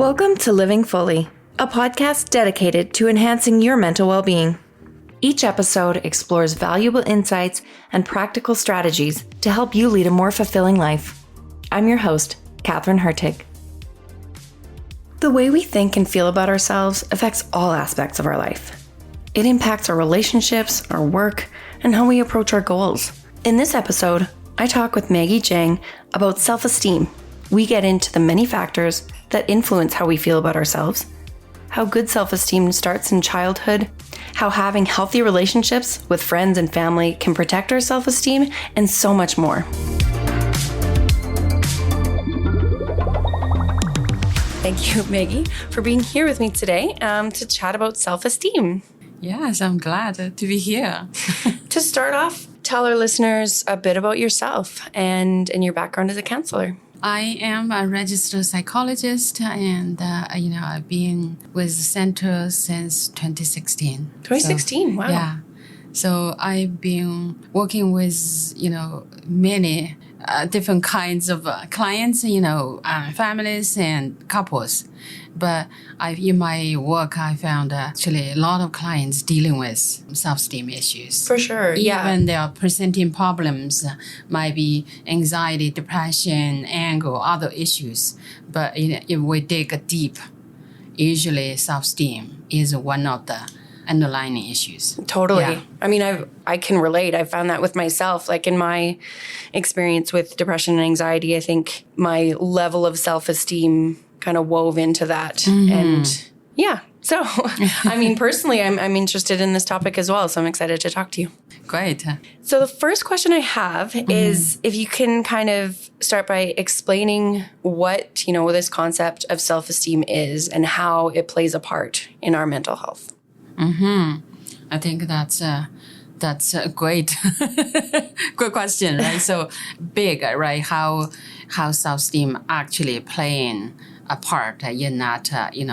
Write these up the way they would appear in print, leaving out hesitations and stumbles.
Welcome to Living Fully, a podcast dedicated to enhancing your mental well-being. Each episode explores valuable insights and practical strategies to help you lead a more fulfilling life. I'm your host, Katherine Hurtig. The way we think and feel about ourselves affects all aspects of our life. It impacts our relationships, our work, and how we approach our goals. In this episode, I talk with Maggie Jiang about self-esteem. We get into the many factors that influence how we feel about ourselves, how good self-esteem starts in childhood, how having healthy relationships with friends and family can protect our self-esteem, and so much more. Thank you, Maggie, for being here with me today to chat about self-esteem. Yes, I'm glad to be here. To start off, tell our listeners a bit about yourself and your background as a counselor. I am a registered psychologist and, I've been with the center since 2016. 2016, wow. Yeah. So I've been working with, many different kinds of clients, families and couples. But in my work, I found actually a lot of clients dealing with self-esteem issues. For sure, yeah. Even their presenting problems might be anxiety, depression, anger, other issues. But if we dig deep, usually self-esteem is one of the underlying issues. Totally. Yeah. I mean, I can relate. I found that with myself. Like in my experience with depression and anxiety, I think my level of self-esteem kind of wove into that. Mm-hmm. And yeah. So, I mean, personally, I'm interested in this topic as well. So I'm excited to talk to you. Great. So the first question I have is if you can kind of start by explaining what, this concept of self-esteem is and how it plays a part in our mental health. I think that's a great, good question, right? So big, right? How self-esteem actually playing a part in that,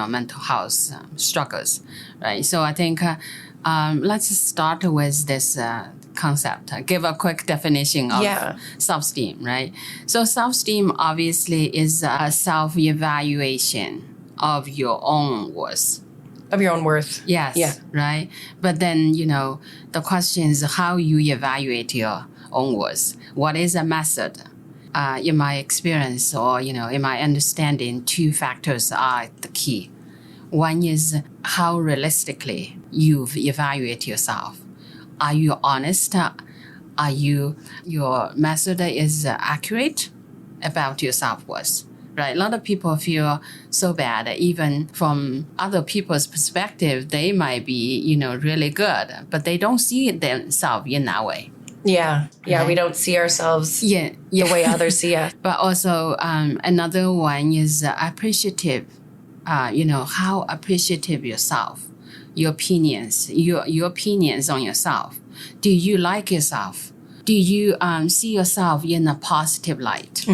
mental health struggles, right? So I think let's start with this concept. Give a quick definition of self-esteem, right? So self-esteem obviously is a self-evaluation of your own worth. Of your own worth. Yes. Yeah. Right. But then, the question is how you evaluate your own worth. What is a method? In my experience or, in my understanding, two factors are the key. One is how realistically you evaluate yourself. Are you honest? Your method is accurate about your self-worth? Right. A lot of people feel so bad, even from other people's perspective, they might be, really good, but they don't see themselves in that way. Yeah. Yeah. Right? We don't see ourselves the way others see us. But also another one is appreciative, how appreciative yourself, your opinions, your opinions on yourself. Do you like yourself? Do you see yourself in a positive light,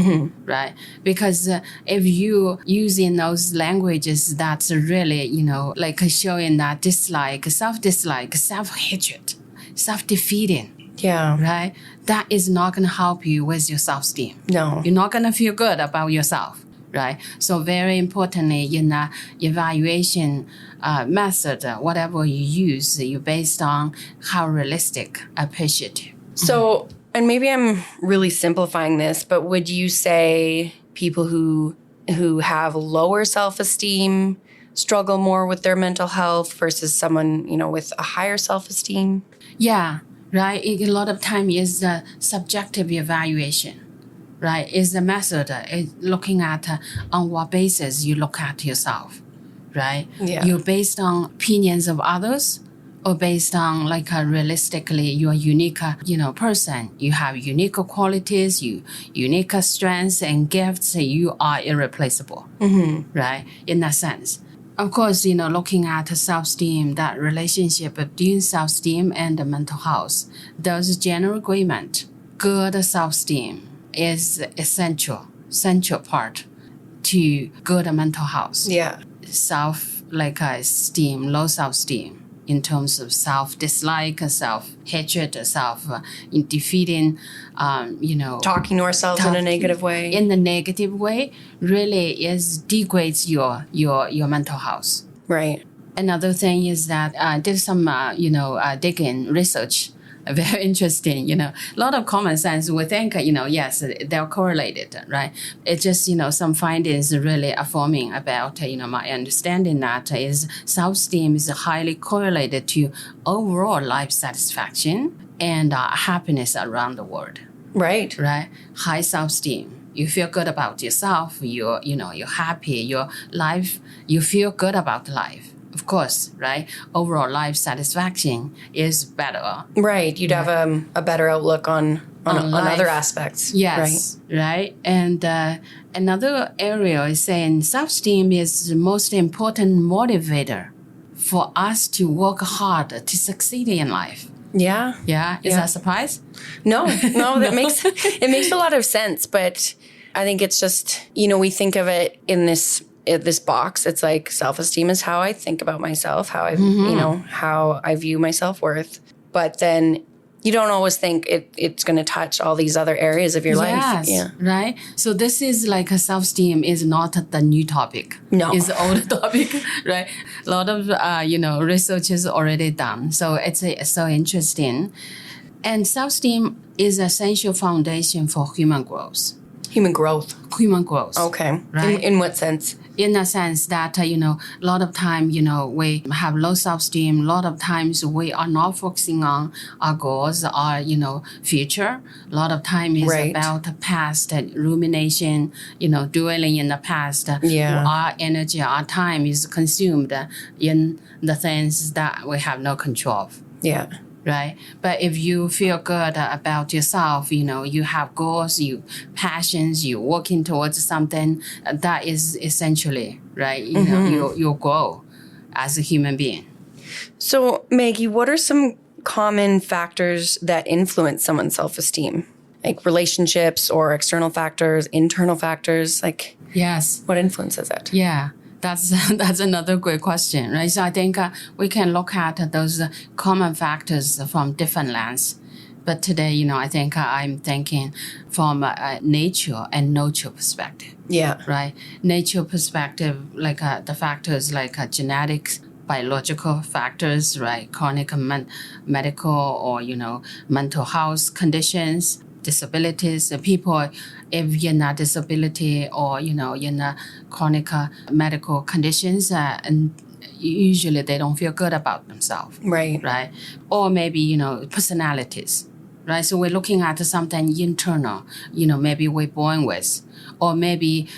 right? Because if you using those languages that's really, like showing that dislike, self-dislike, self-hatred, self-defeating, right? That is not going to help you with your self-esteem. No. You're not going to feel good about yourself, right? So very importantly, in the evaluation method, whatever you use, you based on how realistic, appreciative. So, and maybe I'm really simplifying this, but would you say people who have lower self-esteem struggle more with their mental health versus someone, with a higher self-esteem? Yeah, right. A lot of time is the subjective evaluation, right? Is the method looking at on what basis you look at yourself, right? Yeah. You're based on opinions of others, or based on realistically you're a unique, person. You have unique qualities, unique strengths and gifts. You are irreplaceable, right? In that sense. Of course, looking at self-esteem, that relationship between self-esteem and the mental health, there's general agreement. Good self-esteem is essential part to good mental health. Yeah. Esteem, low self-esteem, in terms of self-dislike, self-hatred, self-defeating, Talking to ourselves in a negative way. In the negative way really degrades your mental health. Right. Another thing is that there's some, digging research, very interesting, a lot of common sense. We think, yes, they're correlated, right? It's just, some findings really affirming about, my understanding that is self-esteem is highly correlated to overall life satisfaction and happiness around the world. Right. Right? High self-esteem. You feel good about yourself. You're happy. Your life, you feel good about life. Of course, right? Overall life satisfaction is better. Right. You'd have a better outlook on other aspects. Yes. Right. And another area is saying self-esteem is the most important motivator for us to work hard to succeed in life. Yeah. Yeah. Is that a surprise? No, that makes a lot of sense. But I think it's just, we think of it in this box. It's like self-esteem is how I think about myself, how I, how I view my self-worth. But then you don't always think it's going to touch all these other areas of your life. Yes, right? So this is like a self-esteem is not the new topic. No. It's the old topic, right? A lot of, research is already done. So it's so interesting. And self-esteem is an essential foundation for human growth. Human growth. Okay. Right. In what sense? In the sense that, a lot of time, we have low self-esteem. A lot of times we are not focusing on our goals, our, future. A lot of time is about past rumination, dwelling in the past. Our energy, our time is consumed in the things that we have no control of. Yeah. Right. But if you feel good about yourself, you have goals, passions, you're working towards something, that is essentially, right, your goal as a human being. So, Maggie, what are some common factors that influence someone's self-esteem? Like relationships or external factors, internal factors? Like, yes. What influences it? Yeah. That's another great question, right? So I think we can look at those common factors from different lenses. But today, I think I'm thinking from a nature and nurture perspective. Yeah. Right? Nature perspective, like the factors like genetics, biological factors, right? Chronic medical or, mental health conditions, disabilities. People, if you're not disability or, you're not chronic medical conditions, and usually they don't feel good about themselves. Right. Right. Or maybe, personalities. Right. So we're looking at something internal, maybe we're born with, or maybe,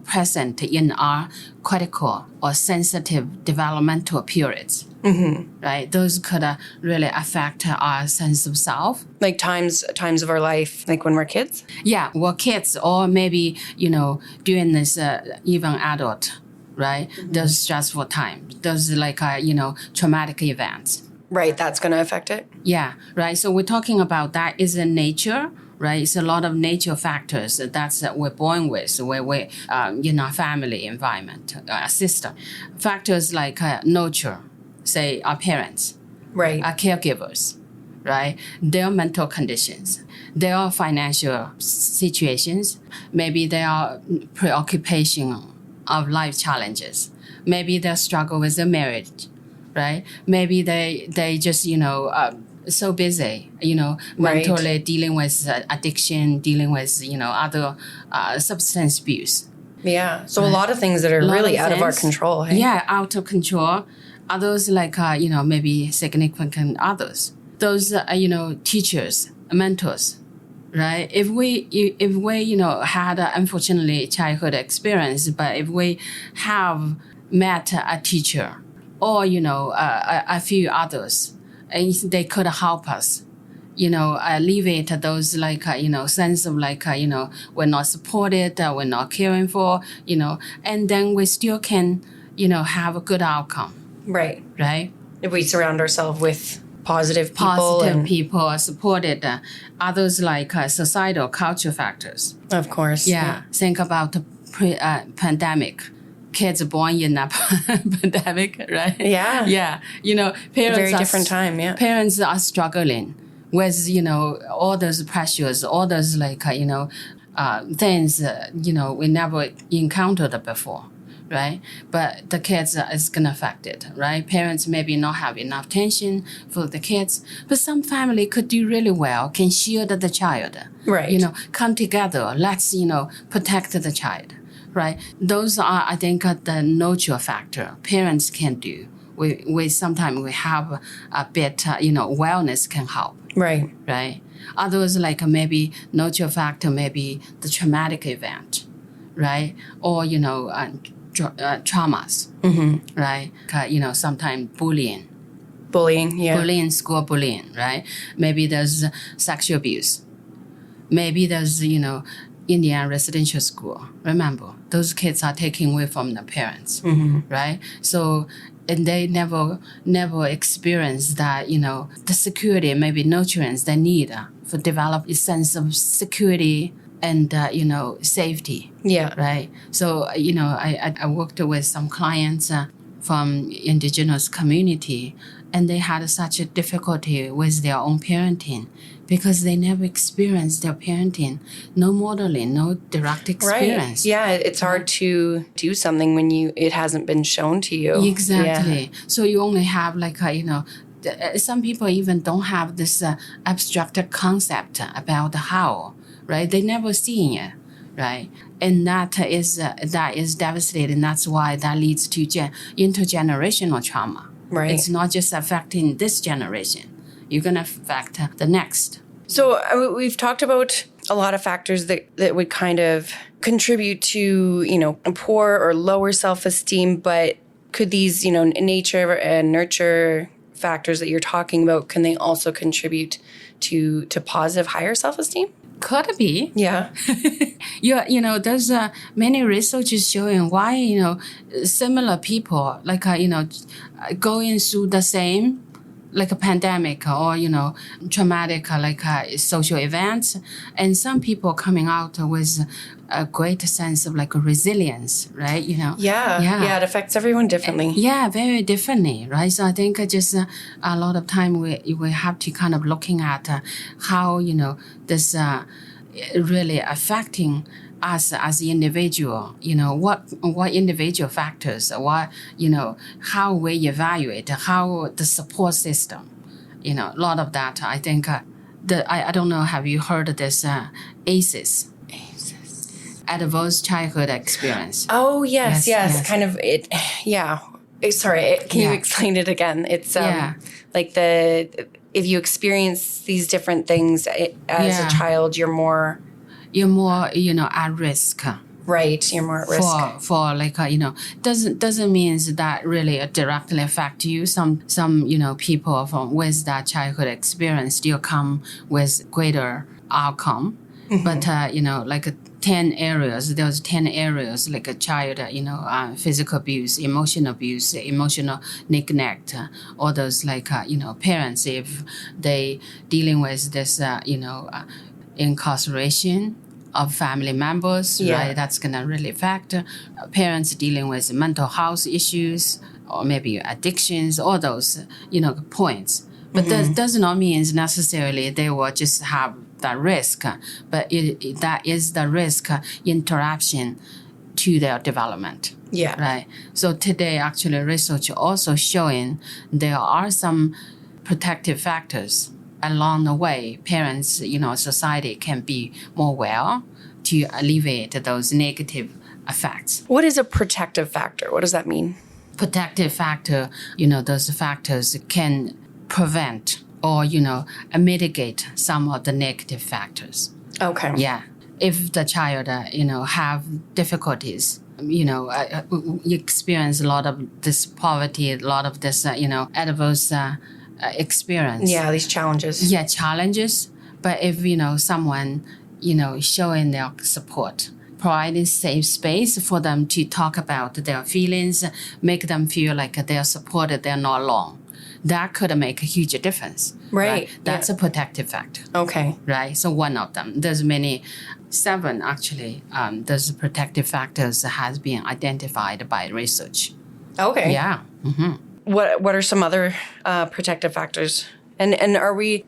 present in our critical or sensitive developmental periods. Mm-hmm. Right. Those could really affect our sense of self. Like times of our life, like when we're kids? Yeah, we're kids, or maybe, during this even adult, right? Mm-hmm. Those stressful times, those like, traumatic events. Right, that's going to affect it? Yeah, right. So we're talking about that is in nature. Right, it's a lot of nature factors that's we're born with, where we, family environment, system. Factors like nurture, say our parents, right, our caregivers, right? Their mental conditions, their financial situations, maybe their preoccupation of life challenges, maybe their struggle with their marriage, right? Maybe they just so busy, mentally right, dealing with addiction, dealing with, other substance abuse. Yeah. So a lot of things that are really out of our control. Hey? Yeah, out of control. Others like, maybe significant others. Those, teachers, mentors, right? If we, had unfortunately childhood experience, but if we have met a teacher or, a few others, and they could help us, alleviate those like, sense of like, we're not supported, we're not caring for, and then we still can, have a good outcome. Right. Right. If we surround ourselves with positive people. Positive people are supported. Others like societal culture factors. Of course. Yeah. Think about the pandemic. kids born in a pandemic, right? Yeah. Yeah. Parents Very different time, yeah. Parents are struggling with, all those pressures, all those things, we never encountered before, right? But the kids is going to affect it, right? Parents maybe not have enough attention for the kids, but some family could do really well, can shield the child. Right. Come together, let's, protect the child, right? Those are, I think, the nurture factor parents can do. We sometimes we have a bit, wellness can help. Right. Right. Others like maybe nurture factor, maybe the traumatic event, right? Or, traumas, right? Sometimes bullying, yeah. Bullying, school bullying, right? Maybe there's sexual abuse. Maybe there's, Indian residential school. Remember, those kids are taken away from the parents, right? So, and they never experience that, the security, maybe nutrients they need for develop a sense of security and, safety. Yeah. Right. So, I worked with some clients from indigenous community, and they had such a difficulty with their own parenting because they never experienced their parenting, no modeling, no direct experience. Right. Yeah, it's hard to do something when it hasn't been shown to you. Exactly. Yeah. So you only have some people even don't have this abstract concept about the how, right? They never seen it, right? And that is devastating. That's why that leads to intergenerational trauma. Right. It's not just affecting this generation. You're going to affect the next. So we've talked about a lot of factors that would kind of contribute to, poor or lower self-esteem, but could these, nature and nurture factors that you're talking about, can they also contribute to positive, higher self-esteem? Could be. Yeah. There's many researches showing why, similar people, going through the same, like a pandemic or, traumatic, social events. And some people coming out with a great sense of resilience, right? Yeah, it affects everyone differently. Yeah, very differently, right? So I think just a lot of time we have to kind of looking at how, this really affecting us as the individual, what individual factors, how we evaluate, how the support system, a lot of that. I think I don't know, have you heard of this ACEs? Adverse childhood experience. Oh, yes. Kind of it. Yeah. Sorry. Can you explain it again? It's if you experience these different things as a child, you're more, at risk. Right. You're more at risk. For doesn't mean that really directly affect you. Some people with that childhood experience still come with greater outcome. Mm-hmm. But, 10 areas, there's 10 areas like a child, physical abuse, emotional neglect, all those parents, if they dealing with this, incarceration of family members, right? That's going to really affect parents dealing with mental health issues or maybe addictions, all those, points. But that does not mean necessarily they will just have that risk, but that is the risk interruption to their development. Yeah. Right. So today, actually, research also showing there are some protective factors along the way. Parents, society can be more well to alleviate those negative effects. What is a protective factor? What does that mean? Protective factor, those factors can prevent or, mitigate some of the negative factors. Okay. Yeah. If the child, have difficulties, you experience a lot of this poverty, a lot of this, adverse experience. Yeah, these challenges. Yeah, challenges. But if, someone, showing their support, providing safe space for them to talk about their feelings, make them feel like they're supported, they're not alone. that could make a huge difference. Right. That's a protective factor. Okay. Right. So one of them. There's 7 actually. Those protective factors has been identified by research. Okay. Yeah. Mm-hmm. What are some other protective factors? And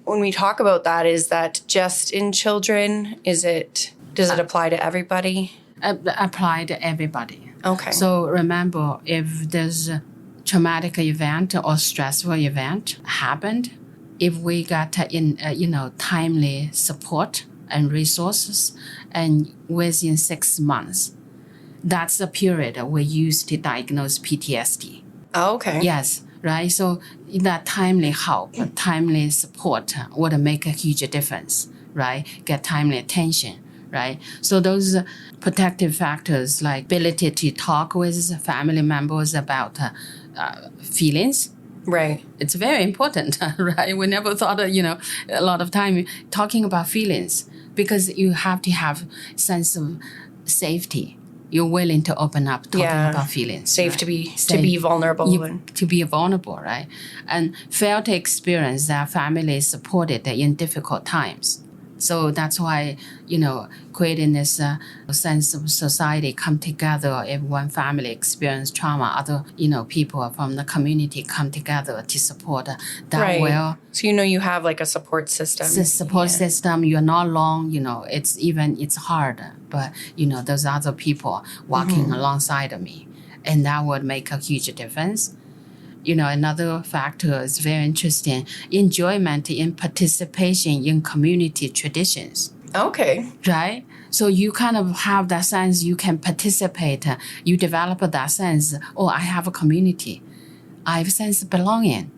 when we talk about that, is that just in children? Does it apply to everybody? Apply to everybody. Okay. So remember, if there's a traumatic event or stressful event happened, if we got timely support and resources, and within 6 months, that's the period we use to diagnose PTSD. Oh, okay. Yes, right. So that timely help, timely support would make a huge difference, right? Get timely attention, right? So those protective factors like ability to talk with family members about feelings. Right. It's very important, right? We never thought, a lot of time talking about feelings, because you have to have sense of safety. You're willing to open up talking about feelings. Safe, right? to be vulnerable. To be vulnerable, right? And fail to experience that family is supported in difficult times. So that's why, creating this sense of society come together. If one family experience trauma, other, people from the community come together to support that. Right. Well. So you have like a support system. System. You're not alone. It's hard, but there's other people walking alongside of me, and that would make a huge difference. Another factor is very interesting, enjoyment in participation in community traditions. Okay. Right? So you kind of have that sense you can participate. You develop that sense, I have a community. I have a sense of belonging.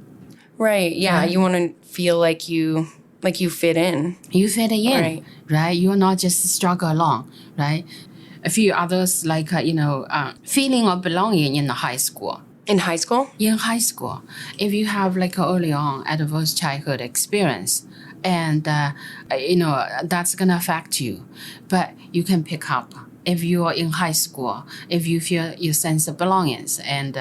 Right. Yeah. You want to feel like you fit in. You fit in. Right? You're not just struggle along. Right? A few others like, feeling of belonging in the high school. In high school? In high school. If you have early on adverse childhood experience, and, that's going to affect you. But you can pick up. If you are in high school, if you feel your sense of belongings. And,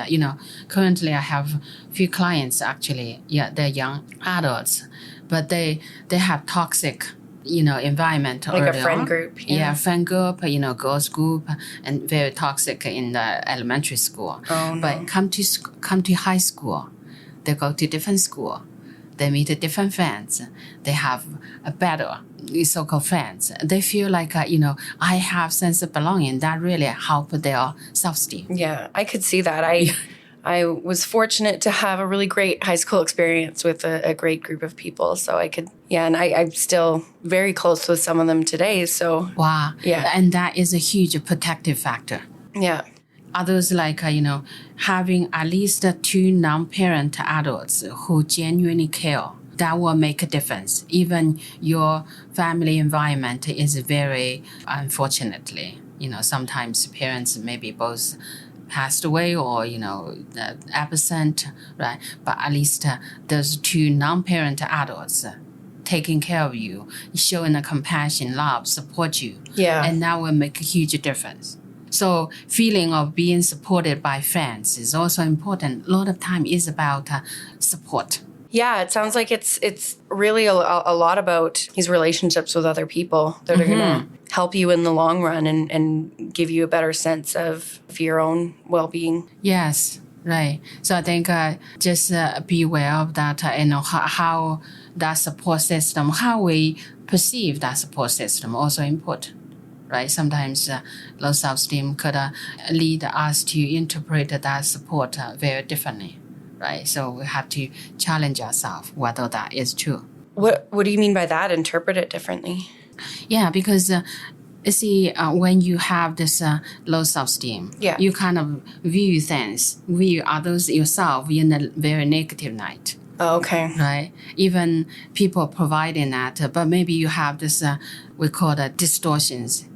currently I have a few clients actually, they're young adults, but they have toxic environment. Like a friend group. Yeah, friend group, girls group, and very toxic in the elementary school. Oh, no. But come to high school, they go to different school, they meet different friends, they have a better so-called friends. They feel like, I have sense of belonging. That really help their self-esteem. Yeah, I could see that. I was fortunate to have a really great high school experience with a great group of people. So I could, and I'm still very close with some of them today. So, wow. Yeah. And that is a huge protective factor. Yeah. Others like, having at least 2 non-parent adults who genuinely care. That will make a difference. Even your family environment is very, unfortunately, sometimes parents maybe both passed away or, absent, right? But at least those 2 non-parent adults taking care of you, showing a compassion, love, support you. Yeah. And that will make a huge difference. So feeling of being supported by friends is also important. A lot of time is about support. Yeah, it sounds like it's really a lot about these relationships with other people that are going to help you in the long run and give you a better sense of your own well-being. Yes, right. So I think just be aware of that, how that support system, how we perceive that support system also important. Right? Sometimes low self-esteem could lead us to interpret that support very differently. Right, so we have to challenge ourselves whether that is true. What do you mean by that? Interpret it differently? Yeah, because when you have this low self-esteem, you kind of view others, yourself in a very negative light. Oh, okay. Right, even people providing that, but maybe you have this we call that distortions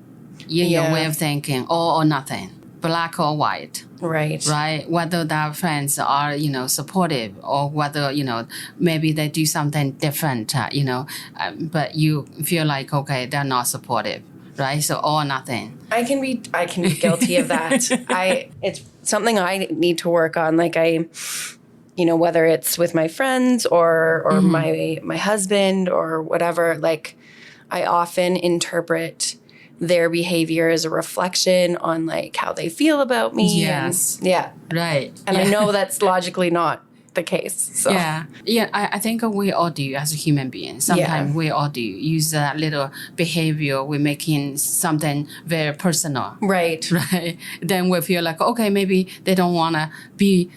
in your way of thinking, all or nothing, black or white. Right. Right. Whether their friends are, supportive or whether, maybe they do something different, but you feel like, okay, they're not supportive. Right. So all or nothing. I can be guilty of that. It's something I need to work on. Like you know, whether it's with my friends or my husband or whatever, like I often interpret their behavior as a reflection on like how they feel about me. Yes. And, yeah. Right. And I know that's logically not the case. So. Yeah. I think we all do as a human being. Sometimes we all do use that little behavior. We're making something very personal. Right. Right. Then we feel like, okay, maybe they don't want to be,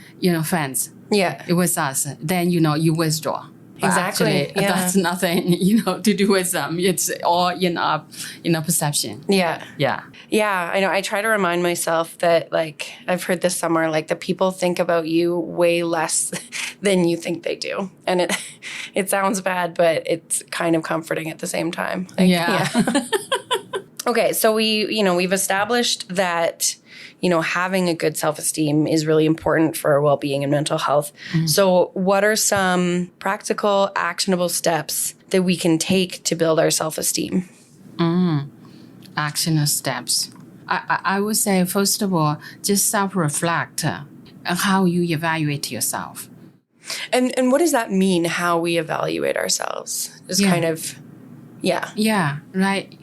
friends. Yeah. With us. Then, you withdraw. But Exactly. Actually, that's nothing, to do with them. It's all in our perception. Yeah. Yeah. Yeah, I know. I try to remind myself that, like, I've heard this somewhere, like, the people think about you way less than you think they do. And it sounds bad, but it's kind of comforting at the same time. Like, yeah. Okay, so we've established that, having a good self-esteem is really important for our well-being and mental health. Mm-hmm. So what are some practical, actionable steps that we can take to build our self-esteem? Actionable steps. I would say, first of all, just self-reflect on how you evaluate yourself. And what does that mean, how we evaluate ourselves? Just kind of, yeah. Yeah, right.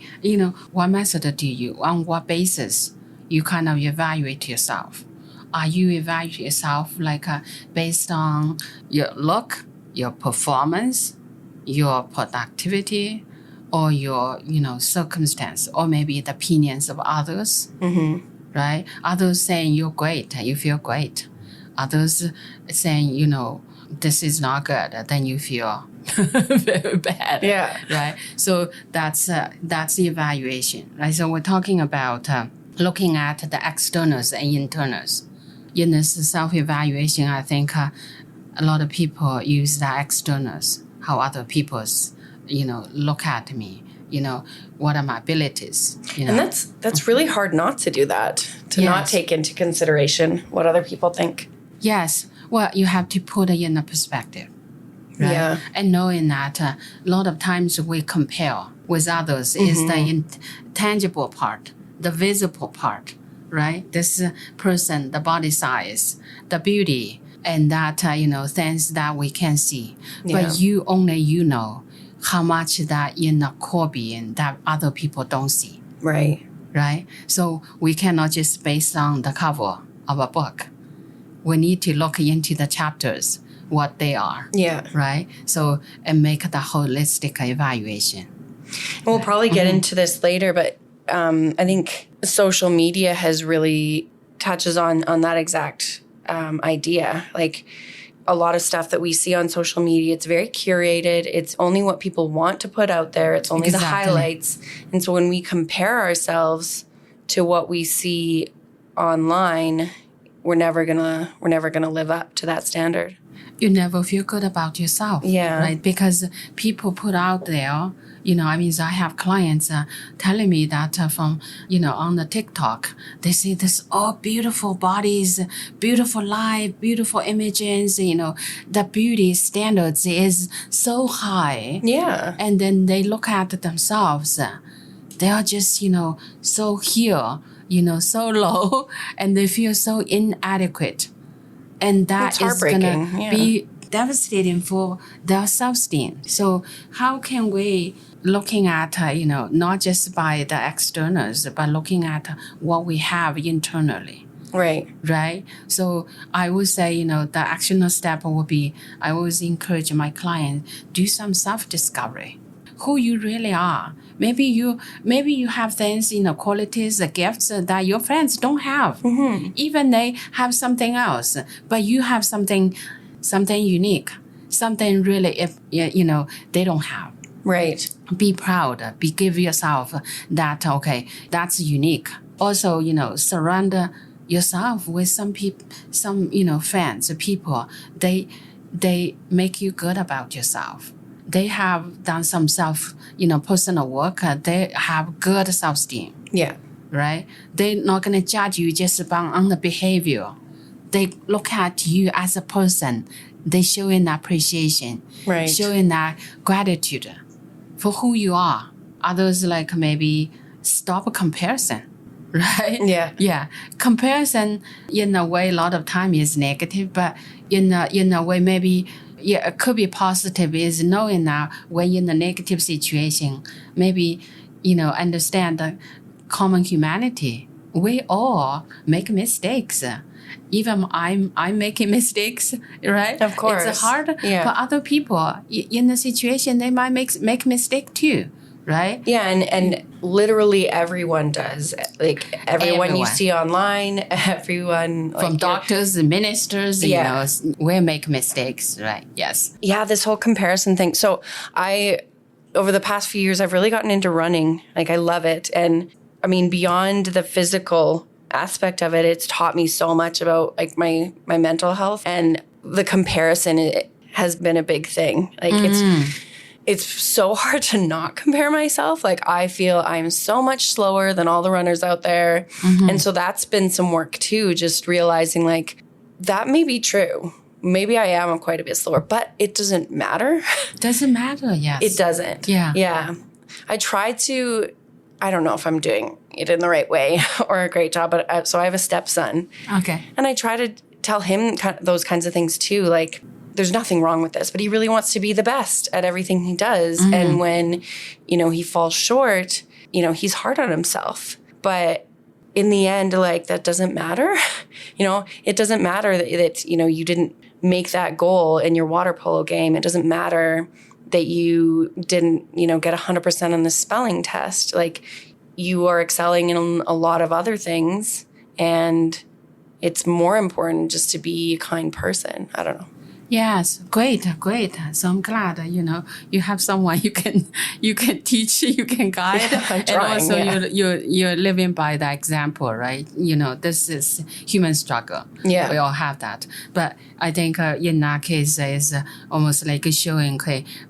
What method do you, on what basis you kind of evaluate yourself? Are you evaluate yourself like based on your look, your performance, your productivity, or your, circumstance, or maybe the opinions of others, right? Others saying you're great, you feel great. Others saying, this is not good, then you feel very bad. Yeah. Right? So that's the evaluation, right? So we're talking about looking at the externals and internals. In this self-evaluation, I think a lot of people use the externals, how other people's look at me, what are my abilities, And that's really hard not to do that, to not take into consideration what other people think. Yes. Well, you have to put it in a perspective, right? Yeah. And knowing that a lot of times we compare with others is the intangible part, the visible part, right? This person, the body size, the beauty, and that, things that we can see. Yeah. But you know how much that in the core being that other people don't see. Right. Right? So we cannot just based on the cover of a book. We need to look into the chapters, what they are. Yeah. Right? So, and make the holistic evaluation. And we'll probably get into this later, but I think social media has really touches on that exact idea. Like, a lot of stuff that we see on social media, it's very curated. It's only what people want to put out there. It's only the highlights. And so when we compare ourselves to what we see online, we're never gonna live up to that standard. You never feel good about yourself. Yeah. Right? Because people put out there, I have clients telling me that from, on the TikTok, they see this all beautiful bodies, beautiful life, beautiful images, the beauty standards is so high. Yeah. And then they look at themselves. They are just, so here, so low, and they feel so inadequate. And that is going to be devastating for their self-esteem. So how can we looking at, not just by the externals, but looking at what we have internally? Right. Right? So I would say, the actionable step would be, I always encourage my clients, do some self-discovery. Who you really are. Maybe you have things, qualities, gifts that your friends don't have. Mm-hmm. Even they have something else, but you have something unique, something really, they don't have. Right. Be proud. Give yourself that, okay, that's unique. Also, surround yourself with some people, friends, people. They make you good about yourself. They have done some personal work. They have good self-esteem. Yeah. Right? They're not going to judge you just on the behavior. They look at you as a person. They show in appreciation. Right. Showing that gratitude for who you are. Others maybe stop comparison. right? Yeah. Comparison, in a way, a lot of time is negative, but in a way, maybe, it could be positive is knowing that when you're in a negative situation, maybe, understand the common humanity. We all make mistakes. Even I'm making mistakes, right? Of course. It's hard for other people. In the situation, they might make mistake too, right? Yeah, and literally everyone does. Like everyone you see online, everyone from doctors and ministers, we make mistakes, right? Yes. Yeah, this whole comparison thing. So over the past few years, I've really gotten into running. Like I love it. And I mean, beyond the physical aspect of it, it's taught me so much about like my mental health, and the comparison has been a big thing. Like it's so hard to not compare myself. Like I feel I'm so much slower than all the runners out there. And so that's been some work too, just realizing like that may be true. Maybe I am quite a bit slower, but it doesn't matter. Doesn't matter, yes. It doesn't. Yeah. I try to, I don't know if I'm doing it in the right way or a great job, but so I have a stepson. Okay. And I try to tell him those kinds of things too. Like, there's nothing wrong with this, but he really wants to be the best at everything he does. And when, he falls short, he's hard on himself. But in the end, like, that doesn't matter. It doesn't matter that you didn't make that goal in your water polo game. It doesn't matter that you didn't, get 100% on the spelling test. Like, you are excelling in a lot of other things, and it's more important just to be a kind person. I don't know. Yes, great. So I'm glad, you have someone you can teach, you can guide, and also you're living by that example, right? This is human struggle. Yeah, we all have that. But I think in that case, is almost like showing,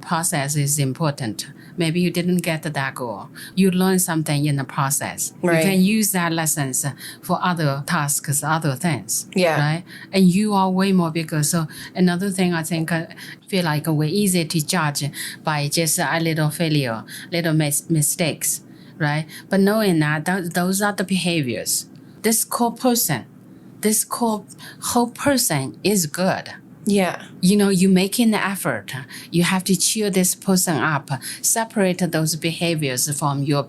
process is important. Maybe you didn't get that goal. You learn something in the process. Right. You can use that lessons for other tasks, other things. Yeah. Right? And you are way more bigger. So another thing I think, feel like we're easy to judge by just a little failure, little mistakes, right? But knowing that those are the behaviors. This whole person is good. Yeah. You making the effort. You have to cheer this person up, separate those behaviors from your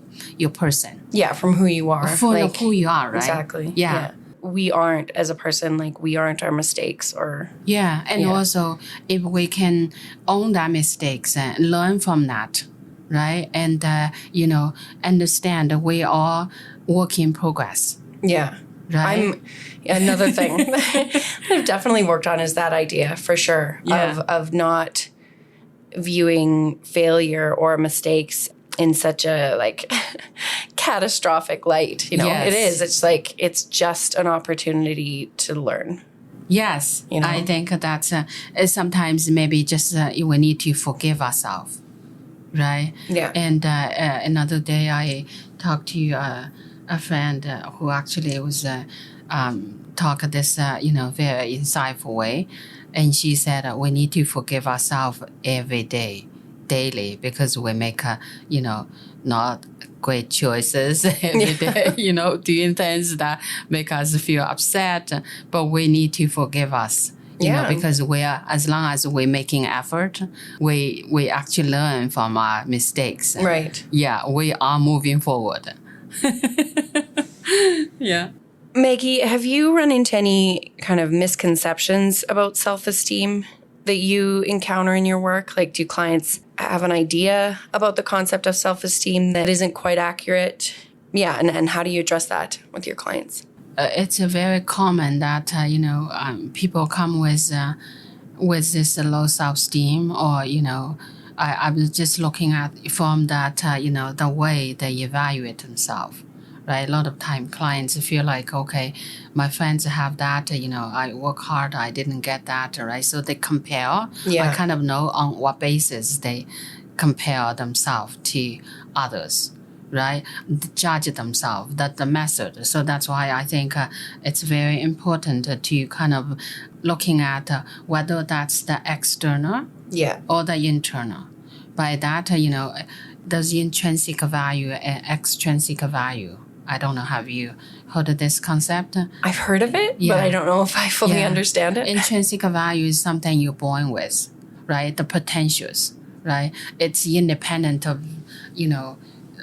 person. Yeah, from who you are. From who you are, right? Exactly. Yeah. We aren't, as a person, like, we aren't our mistakes or... Yeah, and also, if we can own that mistakes and learn from that, right? And, understand that we are work in progress. Yeah. Right. Another thing I've definitely worked on is that idea, for sure, of not viewing failure or mistakes in such a catastrophic light. Yes. It is. It's like it's just an opportunity to learn. Yes, I think that's sometimes maybe just we need to forgive ourselves, right? Yeah. And another day I talked to a friend who actually was talk this very insightful way, and she said we need to forgive ourselves every day, daily, because we make not great choices every day, doing things that make us feel upset, but we need to forgive us. Because as long as we're making effort, we actually learn from our mistakes. Right. Yeah, we are moving forward. Yeah. Maggie, have you run into any kind of misconceptions about self-esteem that you encounter in your work? Like, do clients have an idea about the concept of self-esteem that isn't quite accurate? Yeah, and how do you address that with your clients? It's very common that, people come with this low self-esteem, or, I was just looking at from that, the way they evaluate themselves, right? A lot of time clients feel like, okay, my friends have that, I work hard, I didn't get that, right? So they compare. Yeah. I kind of know on what basis they compare themselves to others, right? Judge themselves, that's the method. So that's why I think it's very important to kind of looking at whether that's the external or the internal. By that, there's intrinsic value and extrinsic value, I don't know, have you heard of this concept? I've heard of it, but I don't know if I fully understand it. Intrinsic value is something you're born with, right? The potentials, right? It's independent of,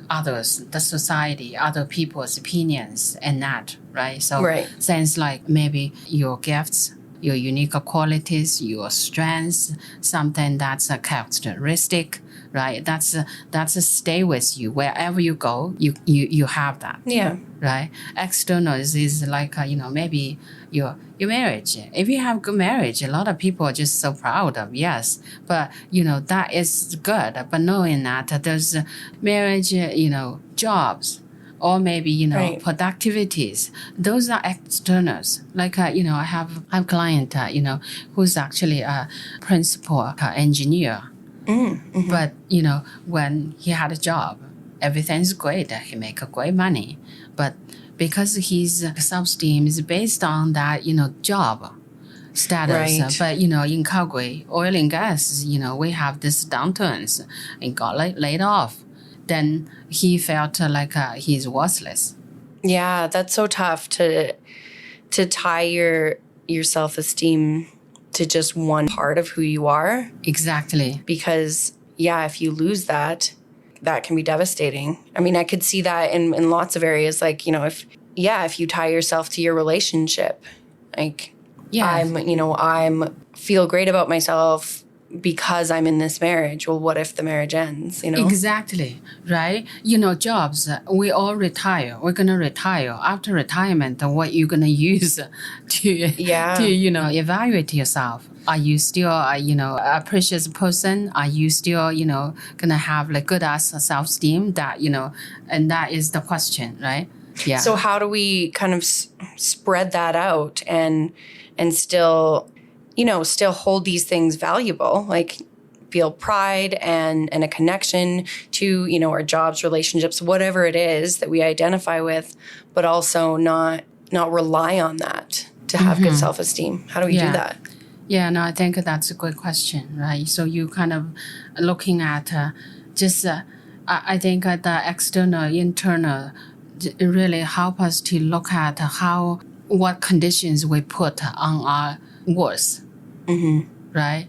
others, the society, other people's opinions and that, right? So things like maybe your gifts, your unique qualities, your strengths, something that's a characteristic, right? That's a stay with you wherever you go. You have that. Yeah. Right. External is like maybe your marriage. If you have good marriage, a lot of people are just so proud of. Yes, but that is good. But knowing that there's marriage, jobs, or maybe productivities. Those are externals. Like I have a client who's actually a principal engineer. Mm-hmm. But when he had a job, everything's great. He make a great money, but because his self-esteem is based on that job status. Right. But in Calgary, oil and gas, we have this downturns and got laid off. Then he felt like he's worthless. Yeah, that's so tough to tie your self-esteem to just one part of who you are. Exactly. Because, if you lose that can be devastating. I mean, I could see that in lots of areas. Like, if you tie yourself to your relationship, like, I'm feel great about myself because I'm in this marriage. Well, what if the marriage ends, Exactly, right? Jobs, we all retire. We're going to retire. After retirement, what you going to use to evaluate yourself? Are you still, a precious person? Are you still, going to have like good ass self-esteem that, and that is the question, right? Yeah. So how do we kind of spread that out and still hold these things valuable, like feel pride and a connection to, our jobs, relationships, whatever it is that we identify with, but also not rely on that to have good self-esteem? How do we do that? Yeah, no, I think that's a good question, right? So you kind of looking at I think the external, internal really help us to look at what conditions we put on our worth, right?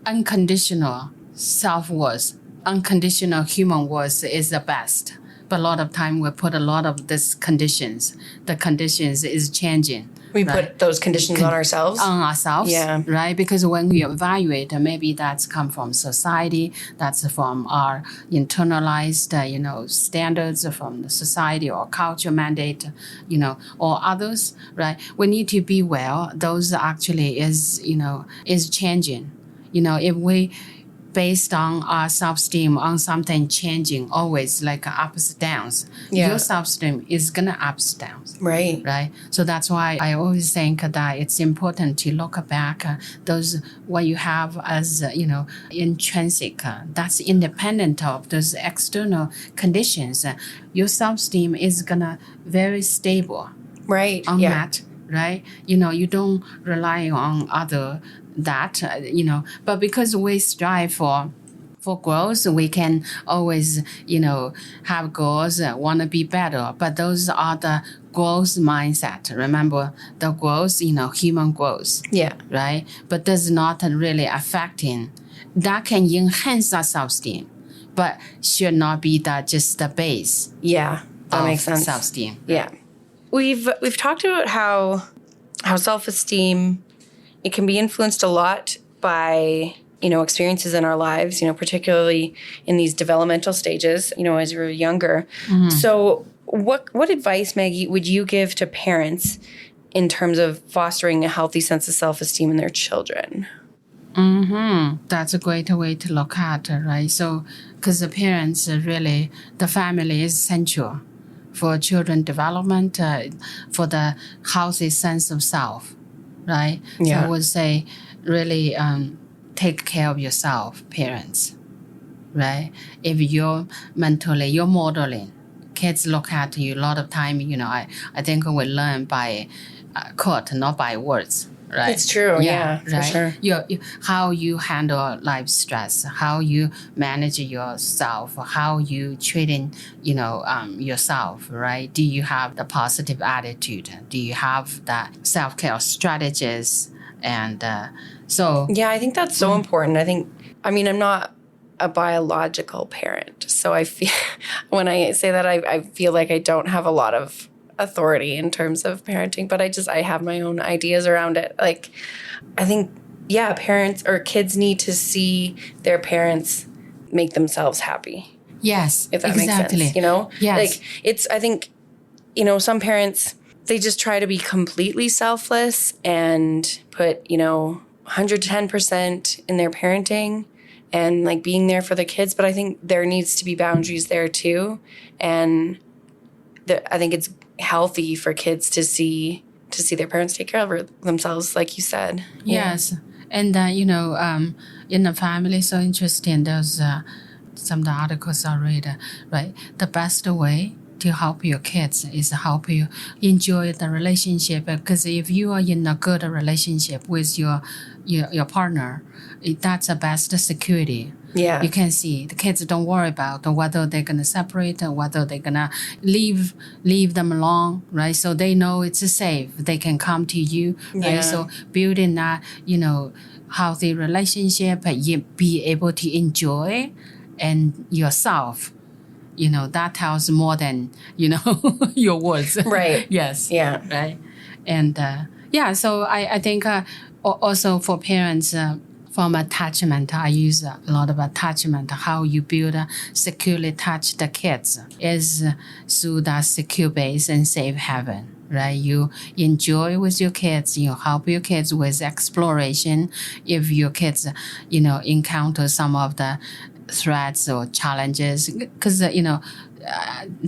Unconditional self-worth, unconditional human worth is the best. But a lot of time we put a lot of these conditions. The conditions is changing. We put those conditions on ourselves? On ourselves, right? Because when we evaluate, maybe that's come from society, that's from our internalized, standards from the society or culture mandate, or others, right? We need to be aware. Those actually is changing. If we based on our self-esteem on something changing always like ups and downs, your self-esteem is gonna ups and downs. Right. So that's why I always think that it's important to look back those what you have as intrinsic. That's independent of those external conditions. Your self-esteem is gonna very stable. Right. On that. Right. You don't rely on other. That, but because we strive for growth, we can always, have goals, want to be better. But those are the growth mindset. Remember the growth, human growth. Yeah. Right? But that's not really affecting. That can enhance our self-esteem, but should not be just the base. Yeah. That makes sense. Self-esteem. Yeah. We've talked about how self-esteem, it can be influenced a lot by, experiences in our lives, particularly in these developmental stages, as we're younger. Mm-hmm. So what advice, Maggie, would you give to parents in terms of fostering a healthy sense of self-esteem in their children? Mm-hmm. That's a great way to look at it, right? So, because the parents really, the family is essential for children development, for the healthy sense of self. Right? Yeah. So I would say really take care of yourself, parents, right? If you're modeling, kids look at you a lot of time, I think we learn by quote, not by words, right? It's true. Yeah, for sure. How you handle life stress, how you manage yourself, how you treating, yourself, right? Do you have the positive attitude? Do you have that self-care strategies? And Yeah, I think that's so important. I'm not a biological parent, so I feel when I say that, I feel like I don't have a lot of authority in terms of parenting, but I have my own ideas around it. Like, I think, parents or kids need to see their parents make themselves happy. Yes, If that exactly. makes sense, Yes. Like, I think, some parents, they just try to be completely selfless and put, 110% in their parenting and like being there for the kids. But I think there needs to be boundaries there too. And I think it's healthy for kids to see their parents take care of themselves, like you said. Yes. And, in the family, so interesting. There's some of the articles I read, right? The best way to help your kids is help you enjoy the relationship. Because if you are in a good relationship with your partner, that's the best security. Yeah. You can see the kids don't worry about whether they're going to separate or whether they're going to leave them alone, right? So they know it's safe. They can come to you, right? Yeah. So building that, healthy relationship, you be able to enjoy and yourself, that tells more than, your words. Right. Yes. Yeah. Right. And, so I think also for parents, from attachment, I use a lot of attachment. How you build securely touch the kids is through that secure base and safe haven, right? You enjoy with your kids. You help your kids with exploration. If your kids, encounter some of the threats or challenges, because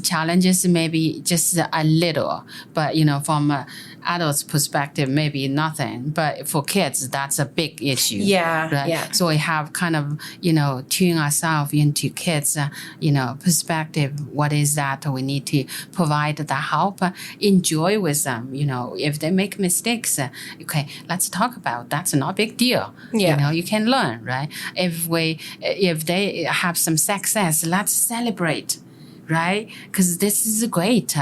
challenges maybe just a little, but from an adult's perspective, maybe nothing. But for kids, that's a big issue. Yeah, right? yeah. So we have kind of tune ourselves into kids, perspective. What is that? We need to provide the help, enjoy with them. If they make mistakes, okay, let's talk about. That's not a big deal. Yeah. You can learn, right? If they have some success, let's celebrate. Right? Because this is great,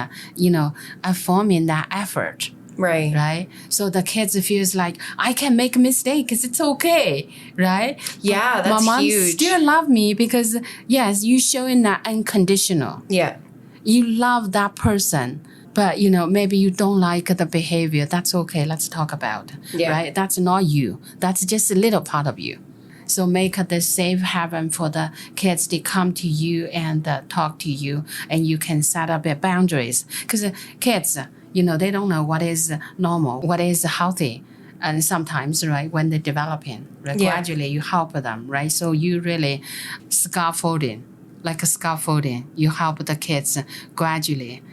affirming that effort. Right. Right? So the kids feels like, I can make mistakes. It's okay. Right? Yeah, that's my mom huge. still love me because, yes, you showing that unconditional. Yeah. You love that person. But, maybe you don't like the behavior. That's okay. Let's talk about it. Yeah. Right? That's not you. That's just a little part of you. So make the safe haven for the kids to come to you and talk to you, and you can set up boundaries. Because kids, they don't know what is normal, what is healthy. And sometimes, right, when they're developing, right, gradually you help them, right? So you really scaffolding, you help the kids gradually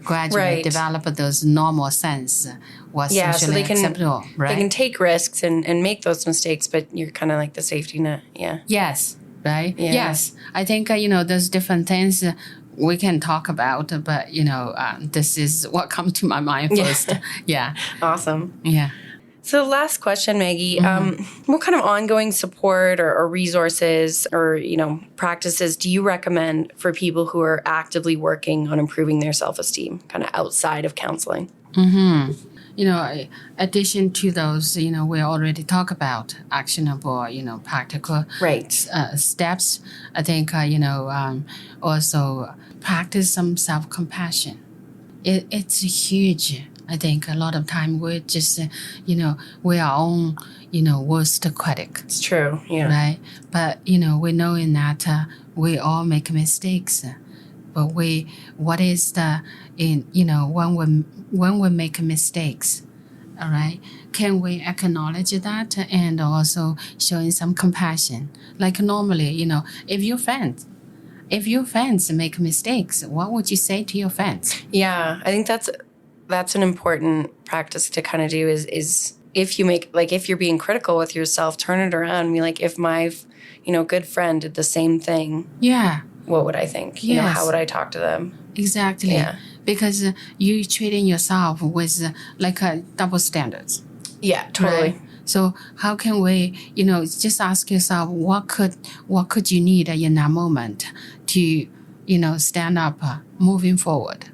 Right. develop those normal sense what's socially acceptable, right? They can take risks and make those mistakes, but you're kind of like the safety net. Yeah. Yes, right? Yeah. Yes. I think, there's different things we can talk about, but, this is what comes to my mind first. Yeah. Awesome. Yeah. So last question, Maggie, what kind of ongoing support or resources or, practices do you recommend for people who are actively working on improving their self-esteem, kind of outside of counseling? Addition to those, we already talk about actionable, practical Right. Steps. I think, also practice some self-compassion. It's huge. I think a lot of time we're just, we're our own, worst critic. It's true. Yeah. Right. But, we know in that we all make mistakes. But what is when we make mistakes, all right, can we acknowledge that and also showing some compassion? Like normally, if your friends make mistakes, what would you say to your friends? Yeah, I think that's an important practice to kind of do is if you're being critical with yourself, turn it around and be like, if my, good friend did the same thing. Yeah. What would I think? Yes. How would I talk to them? Exactly. Yeah. Because you treating yourself with like double standards. Yeah, totally. Right? So how can we, just ask yourself, what could you need in that moment to, stand up, moving forward,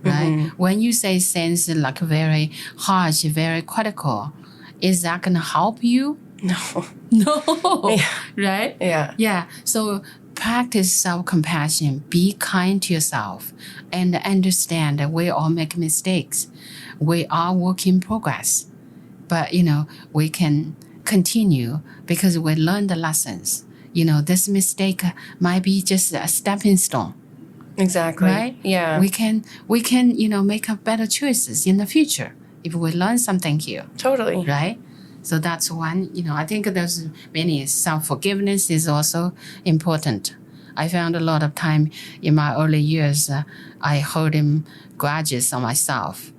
right? When you say things like very harsh, very critical, is that going to help you? No. No. Yeah. Right? Yeah. Yeah. So practice self-compassion. Be kind to yourself and understand that we all make mistakes. We are work in progress. But, we can continue because we learn the lessons. This mistake might be just a stepping stone. Exactly. Right? Yeah. We can, make up better choices in the future if we learn something here. Totally. Right? So that's one, I think there's many. Self-forgiveness is also important. I found a lot of time in my early years, I holding grudges on myself,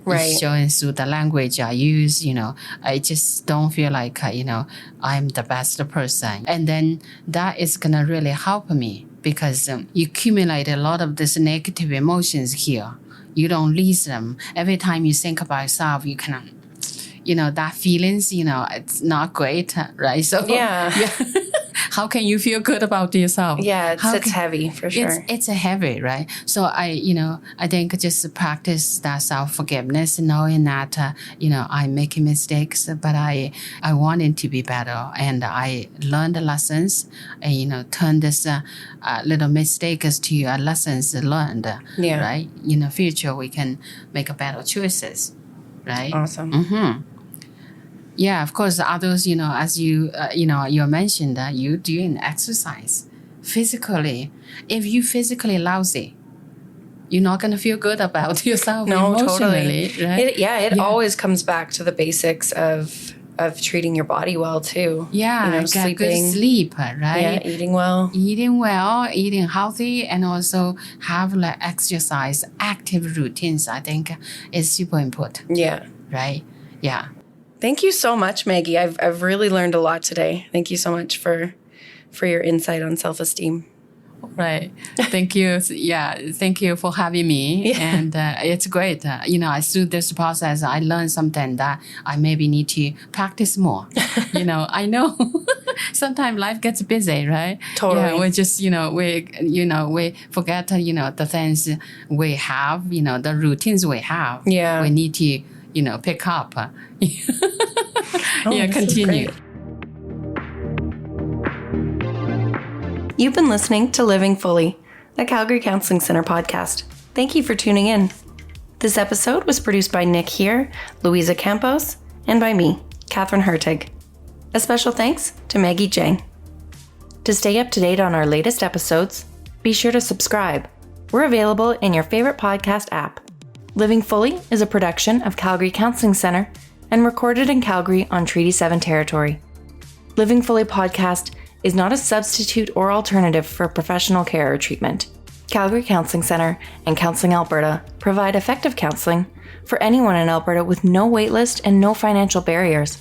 Right. showing through the language I use, I just don't feel like, I'm the best person. And then that is going to really help me because you accumulate a lot of these negative emotions here. You don't release them. Every time you think about yourself, you kind of, that feelings, it's not great, right? So Yeah. how can you feel good about yourself? Yeah, it's heavy for sure. It's a heavy, right? So I think just practice that self-forgiveness, knowing that, I'm making mistakes, but I want it to be better. And I learned the lessons and, turn this little mistakes to lessons learned, Yeah. right? In the future, we can make better choices, right? Awesome. Mm-hmm. Yeah, of course, others, as you mentioned, you doing exercise physically. If you physically lousy, you're not going to feel good about yourself emotionally, totally. right? It always comes back to the basics of treating your body well too. Yeah, get sleeping, good sleep, right? Yeah, eating well, eating healthy, and also have exercise, active routines. I think is super important. Yeah. Right. Yeah. Thank you so much, Maggie. I've really learned a lot today. Thank you so much for your insight on self-esteem. Right. Thank you. Yeah. Thank you for having me. Yeah. And it's great. Through this process, I learned something that I maybe need to practice more. I know sometimes life gets busy, right? Totally. Yeah. We just, we forget, the things we have, the routines we have. Yeah. We need to, pick up. Continue. You've been listening to Living Fully, a Calgary Counseling Center podcast. Thank you for tuning in. This episode was produced by Nick here, Louisa Campos, and by me, Katherine Hurtig. A special thanks to Maggie Jiang. To stay up to date on our latest episodes, be sure to subscribe. We're available in your favorite podcast app. Living Fully is a production of Calgary Counseling Center and recorded in Calgary on Treaty 7 territory. Living Fully podcast is not a substitute or alternative for professional care or treatment. Calgary Counseling Center and Counseling Alberta provide effective counseling for anyone in Alberta with no waitlist and no financial barriers.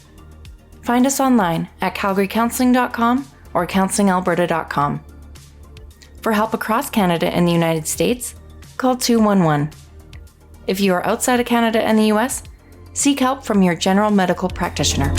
Find us online at calgarycounseling.com or counselingalberta.com. For help across Canada and the United States, call 211. If you are outside of Canada and the US, seek help from your general medical practitioner.